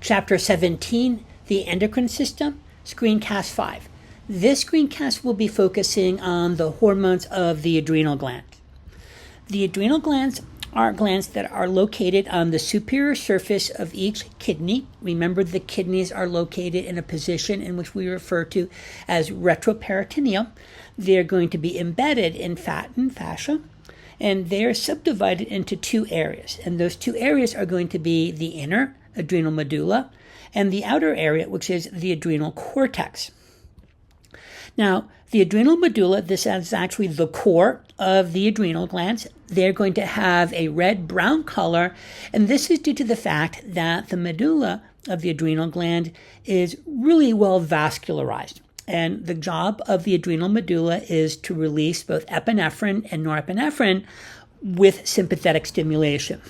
Chapter 17, the endocrine system, screencast 5. This screencast will be focusing on the hormones of the adrenal gland. The adrenal glands are glands that are located on the superior surface of each kidney. Remember, the kidneys are located in a position in which we refer to as retroperitoneal. They're going to be embedded in fat and fascia, and they are subdivided into two areas. And those two areas are going to be the inner adrenal medulla and the outer area, which is the adrenal cortex. Now, the adrenal medulla, this is actually the core of the adrenal glands. They're going to have a red-brown color, and this is due to the fact that the medulla of the adrenal gland is really well vascularized. And the job of the adrenal medulla is to release both epinephrine and norepinephrine with sympathetic stimulation.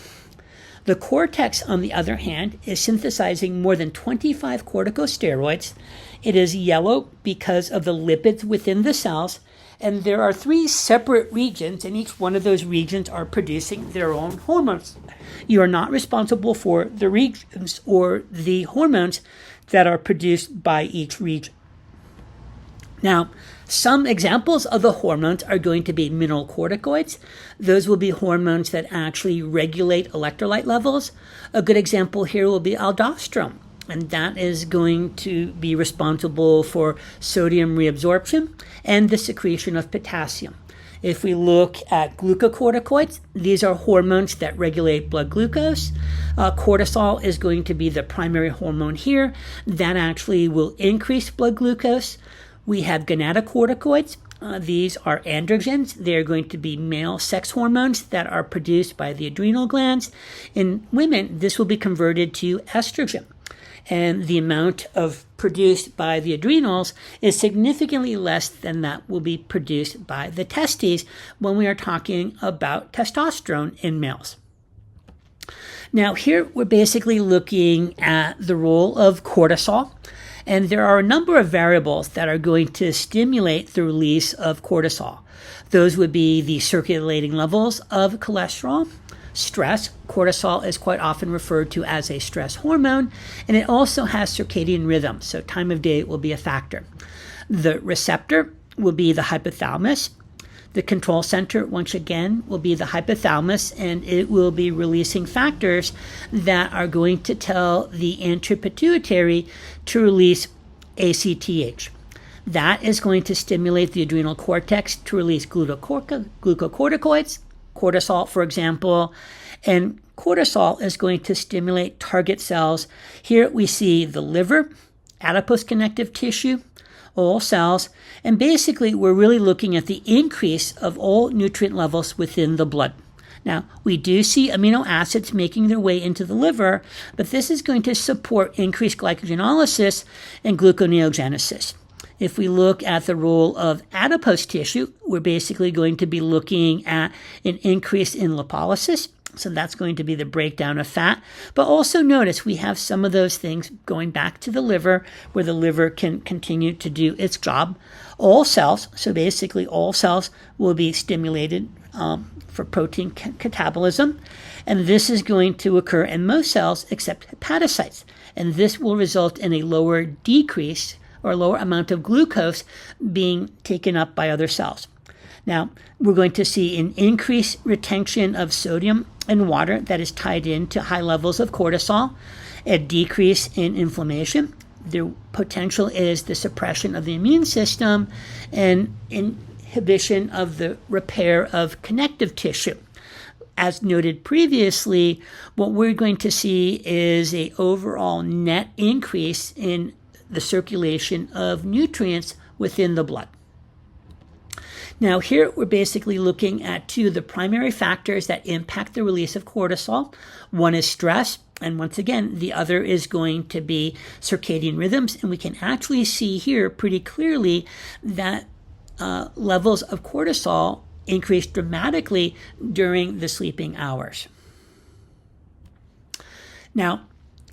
The cortex, on the other hand, is synthesizing more than 25 corticosteroids. It is yellow because of the lipids within the cells, and there are three separate regions, and each one of those regions are producing their own hormones. You are not responsible for the regions or the hormones that are produced by each region. Now, some examples of the hormones are going to be mineralocorticoids. Those will be hormones that actually regulate electrolyte levels. A good example here will be aldosterone, and that is going to be responsible for sodium reabsorption and the secretion of potassium. If we look at glucocorticoids, these are hormones that regulate blood glucose. Cortisol is going to be the primary hormone here. That actually will increase blood glucose. We have gonatocorticoids. These are androgens. They're going to be male sex hormones that are produced by the adrenal glands. In women, this will be converted to estrogen. And the amount of produced by the adrenals is significantly less than that will be produced by the testes when we are talking about testosterone in males. Now here we're basically looking at the role of cortisol, and there are a number of variables that are going to stimulate the release of cortisol. Those would be the circulating levels of cholesterol, stress. Cortisol is quite often referred to as a stress hormone, and it also has circadian rhythm, so time of day will be a factor. The receptor will be the hypothalamus. The control center, once again, will be the hypothalamus, and it will be releasing factors that are going to tell the anterior pituitary to release ACTH. That is going to stimulate the adrenal cortex to release glucocorticoids, cortisol, for example, and cortisol is going to stimulate target cells. Here we see the liver, adipose connective tissue, all cells, and basically we're really looking at the increase of all nutrient levels within the blood. Now, we do see amino acids making their way into the liver, but this is going to support increased glycogenolysis and gluconeogenesis. If we look at the role of adipose tissue, we're basically going to be looking at an increase in lipolysis. So that's going to be the breakdown of fat. But also notice we have some of those things going back to the liver, where the liver can continue to do its job. All cells, so basically all cells will be stimulated for protein catabolism. And this is going to occur in most cells except hepatocytes. And this will result in a lower decrease or lower amount of glucose being taken up by other cells. Now, we're going to see an increased retention of sodium and water that is tied into high levels of cortisol, a decrease in inflammation. The potential is the suppression of the immune system and inhibition of the repair of connective tissue. As noted previously, what we're going to see is an overall net increase in the circulation of nutrients within the blood. Now here we're basically looking at two of the primary factors that impact the release of cortisol. One is stress, and once again, the other is going to be circadian rhythms. And we can actually see here pretty clearly that levels of cortisol increase dramatically during the sleeping hours. Now,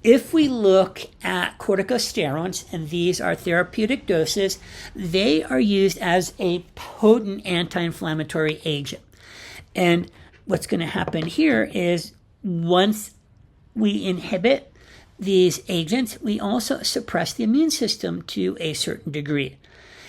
if we look at corticosteroids, and these are therapeutic doses, they are used as a potent anti-inflammatory agent. And what's going to happen here is once we inhibit these agents, we also suppress the immune system to a certain degree.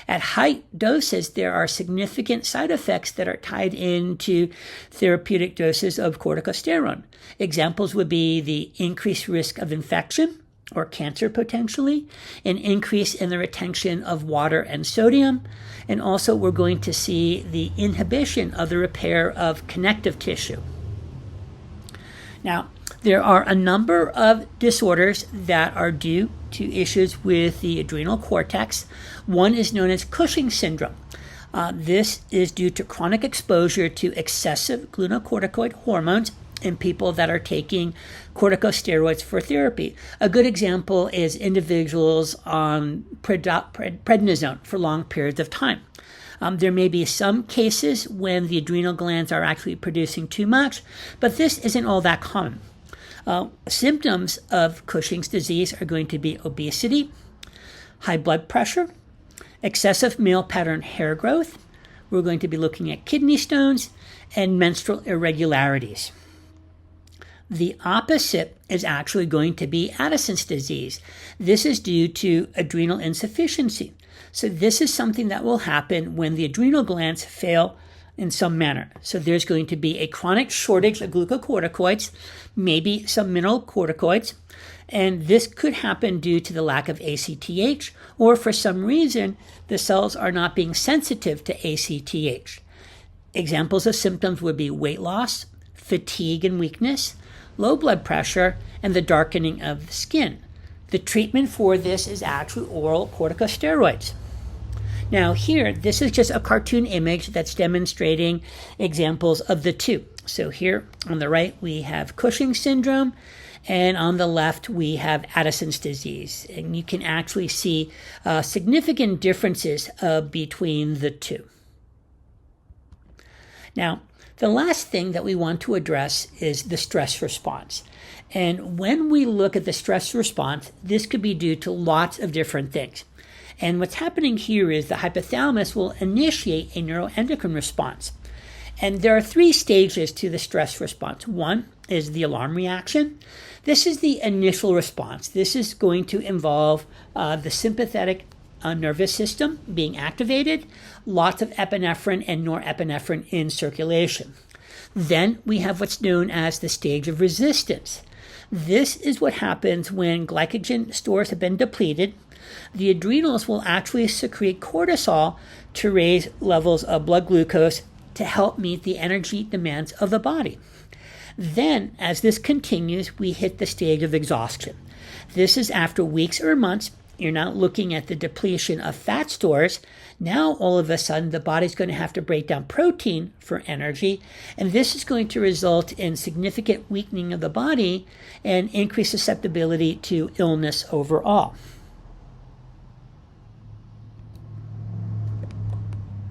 At high doses, there are significant side effects that are tied into therapeutic doses of corticosteroid. Examples would be the increased risk of infection or cancer potentially, an increase in the retention of water and sodium, and also we're going to see the inhibition of the repair of connective tissue. Now, there are a number of disorders that are due to issues with the adrenal cortex. One is known as Cushing's syndrome. This is due to chronic exposure to excessive glucocorticoid hormones in people that are taking corticosteroids for therapy. A good example is individuals on prednisone for long periods of time. There may be some cases when the adrenal glands are actually producing too much, but this isn't all that common. Symptoms of Cushing's disease are going to be obesity, high blood pressure, excessive male pattern hair growth. We're going to be looking at kidney stones and menstrual irregularities. The opposite is actually going to be Addison's disease. This is due to adrenal insufficiency. So this is something that will happen when the adrenal glands fail in some manner. So there's going to be a chronic shortage of glucocorticoids, maybe some mineral corticoids, and this could happen due to the lack of ACTH, or for some reason, the cells are not being sensitive to ACTH. Examples of symptoms would be weight loss, fatigue and weakness, low blood pressure, and the darkening of the skin. The treatment for this is actually oral corticosteroids. Now here, this is just a cartoon image that's demonstrating examples of the two. So here on the right, we have Cushing's syndrome, and on the left, we have Addison's disease. And you can actually see significant differences between the two. Now, the last thing that we want to address is the stress response. And when we look at the stress response, this could be due to lots of different things. And what's happening here is the hypothalamus will initiate a neuroendocrine response. And there are three stages to the stress response. One is the alarm reaction. This is the initial response. This is going to involve the sympathetic nervous system being activated, lots of epinephrine and norepinephrine in circulation. Then we have what's known as the stage of resistance. This is what happens when glycogen stores have been depleted. The adrenals will actually secrete cortisol to raise levels of blood glucose to help meet the energy demands of the body. Then, as this continues, we hit the stage of exhaustion. This is after weeks or months. You're not looking at the depletion of fat stores. Now, all of a sudden, the body's going to have to break down protein for energy, and this is going to result in significant weakening of the body and increased susceptibility to illness overall.